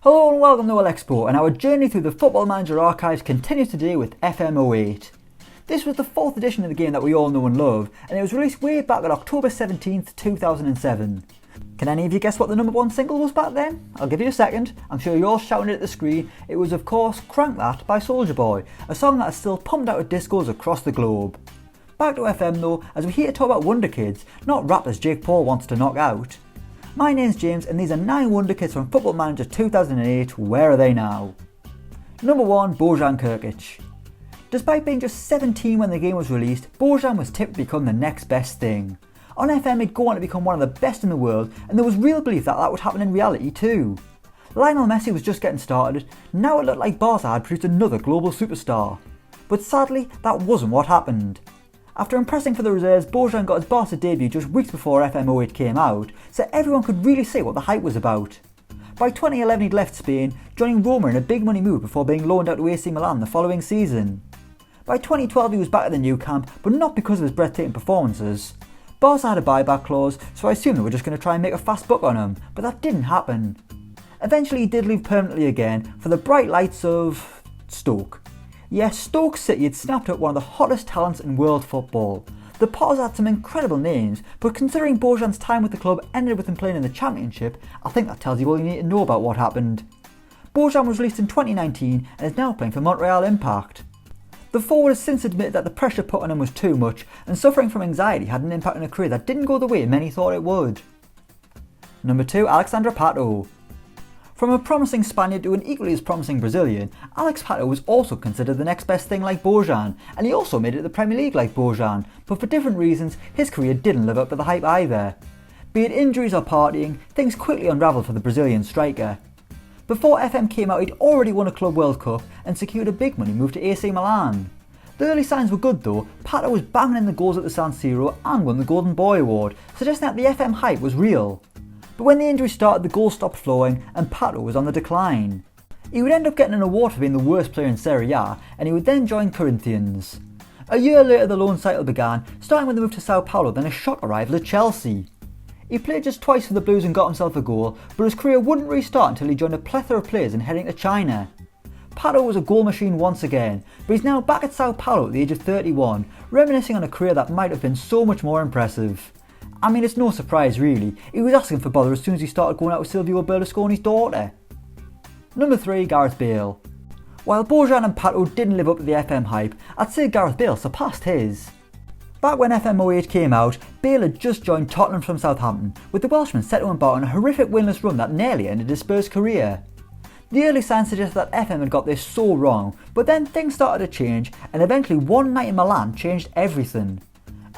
Hello and welcome to Elecspo, and our journey through the Football Manager archives continues today with FM08. This was the 4th edition of the game that we all know and love, and it was released way back on October 17th, 2007. Can any of you guess what the number 1 single was back then? I'll give you a second. I'm sure you're all shouting it at the screen. It was of course Crank That by Soulja Boy, a song that is still pumped out at discos across the globe. Back to FM though, as we're here to talk about Wonderkids, not rappers Jake Paul wants to knock out. My name's James and these are 9 Wonderkids from Football Manager 2008, where are they now? Number 1, Beaujon Kroos. Despite being just 17 when the game was released, Bojan was tipped to become the next best thing. On FM he'd go on to become one of the best in the world, and there was real belief that that would happen in reality too. Lionel Messi was just getting started, now it looked like Barca had produced another global superstar. But sadly, that wasn't what happened. After impressing for the reserves, Bojan got his Barca debut just weeks before FM08 came out, so everyone could really see what the hype was about. By 2011 he'd left Spain, joining Roma in a big money move before being loaned out to AC Milan the following season. By 2012 he was back at the new camp, but not because of his breathtaking performances. Barca had a buyback clause, so I assumed they were just going to try and make a fast buck on him, but that didn't happen. Eventually he did leave permanently again, for the bright lights of Stoke. Yes, Stoke City had snapped up one of the hottest talents in world football. The Potters had some incredible names, but considering Bojan's time with the club ended with him playing in the Championship, I think that tells you all you need to know about what happened. Bojan was released in 2019 and is now playing for Montreal Impact. The forward has since admitted that the pressure put on him was too much, and suffering from anxiety had an impact on a career that didn't go the way many thought it would. Number 2, Alexandre Pato. From a promising Spaniard to an equally as promising Brazilian, Alex Pato was also considered the next best thing like Bojan, and he also made it to the Premier League like Bojan, but for different reasons his career didn't live up to the hype either. Be it injuries or partying, things quickly unravelled for the Brazilian striker. Before FM came out he'd already won a Club World Cup and secured a big money move to AC Milan. The early signs were good though. Pato was banging in the goals at the San Siro and won the Golden Boy Award, suggesting that the FM hype was real. But when the injury started the goals stopped flowing and Pato was on the decline. He would end up getting an award for being the worst player in Serie A, and he would then join Corinthians. A year later the loan cycle began, starting with the move to Sao Paulo, then a shock arrival at Chelsea. He played just twice for the Blues and got himself a goal, but his career wouldn't restart until he joined a plethora of players and heading to China. Pato was a goal machine once again, but he's now back at Sao Paulo at the age of 31, reminiscing on a career that might have been so much more impressive. I mean, it's no surprise really, he was asking for bother as soon as he started going out with Silvio Berlusconi's daughter. Number 3, Gareth Bale. While Bojan and Pato didn't live up to the FM hype, I'd say Gareth Bale surpassed his. Back when FM08 came out, Bale had just joined Tottenham from Southampton, with the Welshman set to embark on a horrific winless run that nearly ended his Spurs career. The early signs suggested that FM had got this so wrong, but then things started to change, and eventually one night in Milan changed everything.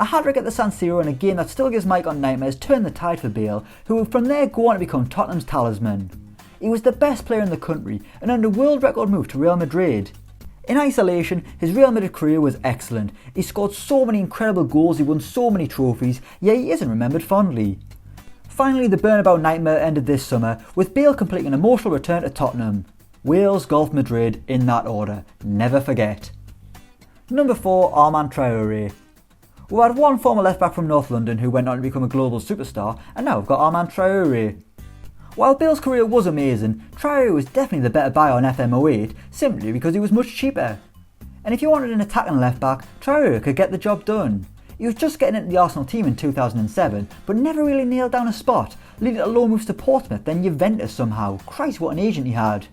A hat-trick at the San Siro in a game that still gives Mike on nightmares turned the tide for Bale, who would from there go on to become Tottenham's talisman. He was the best player in the country and earned a world record move to Real Madrid. In isolation, his Real Madrid career was excellent. He scored so many incredible goals, he won so many trophies, yet he isn't remembered fondly. Finally, the Bernabeu nightmare ended this summer, with Bale completing an emotional return to Tottenham. Wales, Golf, Madrid, in that order. Never forget. Number 4, Armand Traore. We had one former left-back from North London who went on to become a global superstar, and now we've got Armand Traore. While Bale's career was amazing, Traore was definitely the better buy on FM08, simply because he was much cheaper. And if you wanted an attacking left-back, Traore could get the job done. He was just getting into the Arsenal team in 2007, but never really nailed down a spot, leading to loan moves to Portsmouth, then Juventus somehow. Christ, what an agent he had.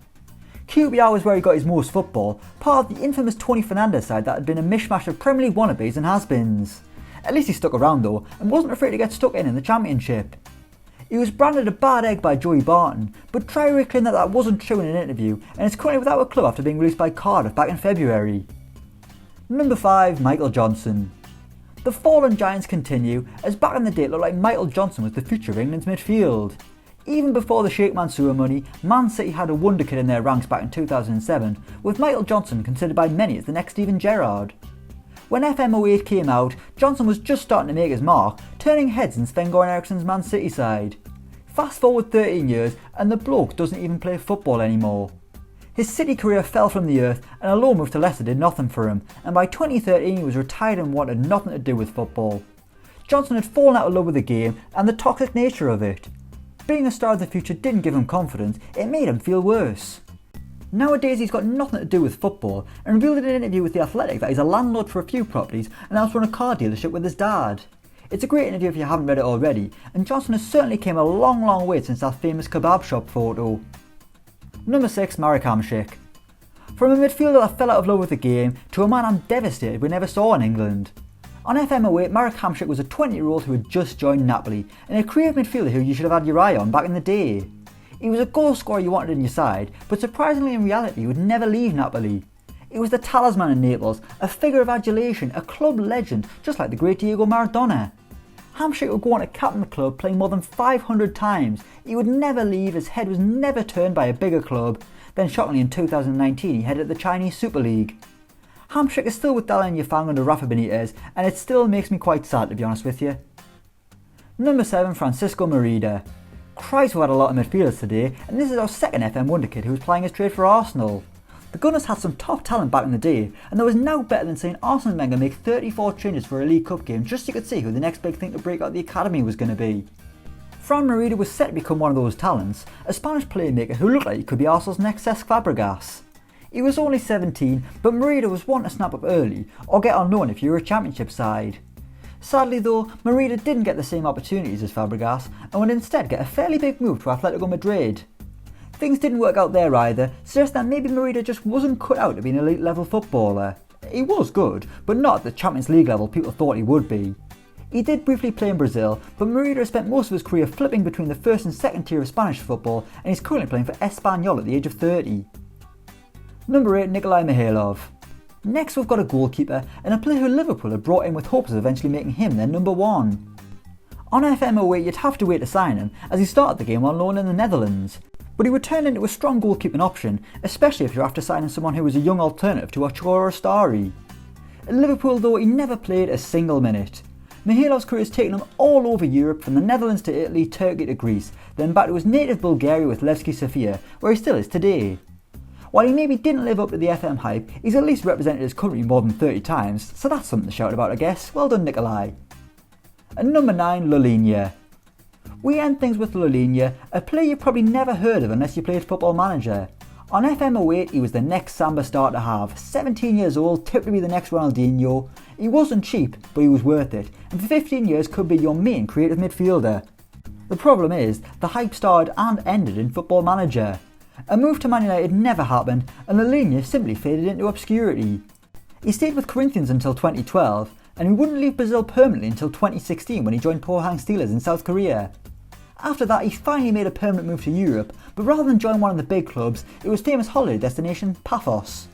QPR was where he got his most football, part of the infamous Tony Fernandes side that had been a mishmash of Premier League wannabes and has-beens. At least he stuck around though, and wasn't afraid to get stuck in the Championship. He was branded a bad egg by Joey Barton, but Traore claimed that that wasn't true in an interview, and is currently without a club after being released by Cardiff back in February. Number 5, Michael Johnson. The fallen giants continue, as back in the day it looked like Michael Johnson was the future of England's midfield. Even before the Sheikh Mansour money, Man City had a wonderkid in their ranks back in 2007, with Michael Johnson considered by many as the next Steven Gerrard. When FM08 came out, Johnson was just starting to make his mark, turning heads in Sven-Goran Eriksson's Man City side. Fast forward 13 years and the bloke doesn't even play football anymore. His City career fell from the earth and a loan move to Leicester did nothing for him, and by 2013 he was retired and wanted nothing to do with football. Johnson had fallen out of love with the game and the toxic nature of it. Being a star of the future didn't give him confidence, it made him feel worse. Nowadays he's got nothing to do with football and revealed in an interview with The Athletic that he's a landlord for a few properties and helps run a car dealership with his dad. It's a great interview if you haven't read it already, and Johnson has certainly came a long way since that famous kebab shop photo. Number 6, Marek Hamšík. From a midfielder that fell out of love with the game to a man I'm devastated we never saw in England. On FM08, Marek Hamšík was a 20-year-old who had just joined Napoli, and a creative midfielder who you should have had your eye on back in the day. He was a goal scorer you wanted in your side, but surprisingly in reality he would never leave Napoli. He was the talisman in Naples, a figure of adulation, a club legend, just like the great Diego Maradona. Hamšík would go on to captain the club, playing more than 500 times. He would never leave, his head was never turned by a bigger club. Then shockingly in 2019 he headed the Chinese Super League. Hamšík is still with Dalian Yafang under Rafa Benitez, and it still makes me quite sad to be honest with you. Number 7, Francisco Merida. Christ, we had a lot of midfielders today, and this is our second FM wonderkid who was playing his trade for Arsenal. The Gunners had some top talent back in the day, and there was no better than seeing Arsene Wenger make 34 changes for a League Cup game just so you could see who the next big thing to break out the academy was going to be. Fran Merida was set to become one of those talents, a Spanish playmaker who looked like he could be Arsenal's next Cesc Fabregas. He was only 17, but Merida was one to snap up early, or get on loan if you were a championship side. Sadly though, Merida didn't get the same opportunities as Fabregas, and would instead get a fairly big move to Atletico Madrid. Things didn't work out there either, suggesting that maybe Merida just wasn't cut out to be an elite level footballer. He was good, but not at the Champions League level people thought he would be. He did briefly play in Brazil, but Merida spent most of his career flipping between the first and second tier of Spanish football, and he's currently playing for Espanyol at the age of 30. Number 8, Nikolai Miahlov. Next we've got a goalkeeper, and a player who Liverpool had brought in with hopes of eventually making him their number 1. On FM08 you'd have to wait to sign him, as he started the game on loan in the Netherlands. But he would turn into a strong goalkeeping option, especially if you're after signing someone who was a young alternative to Ochoa or Stari. At Liverpool though, he never played a single minute. Mihailov's career has taken him all over Europe, from the Netherlands to Italy, Turkey to Greece, then back to his native Bulgaria with Levski Sofia, where he still is today. While he maybe didn't live up to the FM hype, he's at least represented his country more than 30 times, so that's something to shout about I guess. Well done Nikolai. And number 9, LaLina. We end things with LaLina, a player you probably never heard of unless you played Football Manager. On FM08 he was the next Samba star to have, 17 years old, tipped to be the next Ronaldinho. He wasn't cheap, but he was worth it, and for 15 years could be your main creative midfielder. The problem is, the hype started and ended in Football Manager. A move to Man United never happened, and LaLina simply faded into obscurity. He stayed with Corinthians until 2012, and he wouldn't leave Brazil permanently until 2016 when he joined Pohang Steelers in South Korea. After that he finally made a permanent move to Europe, but rather than join one of the big clubs, it was famous holiday destination Paphos.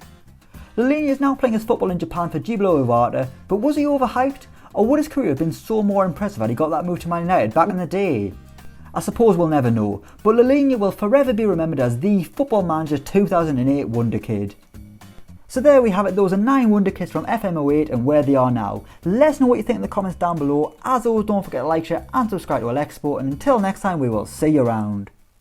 LaLina is now playing his football in Japan for Jiblo Iwata, but was he overhyped, or would his career have been so more impressive had he got that move to Man United back in the day? I suppose we'll never know, but LaLina will forever be remembered as the Football Manager 2008 Wonderkid. So there we have it, those are 9 Wonderkids from FM08 and where they are now. Let us know what you think in the comments down below. As always, don't forget to like, share and subscribe to Elecspo, and until next time we will see you around.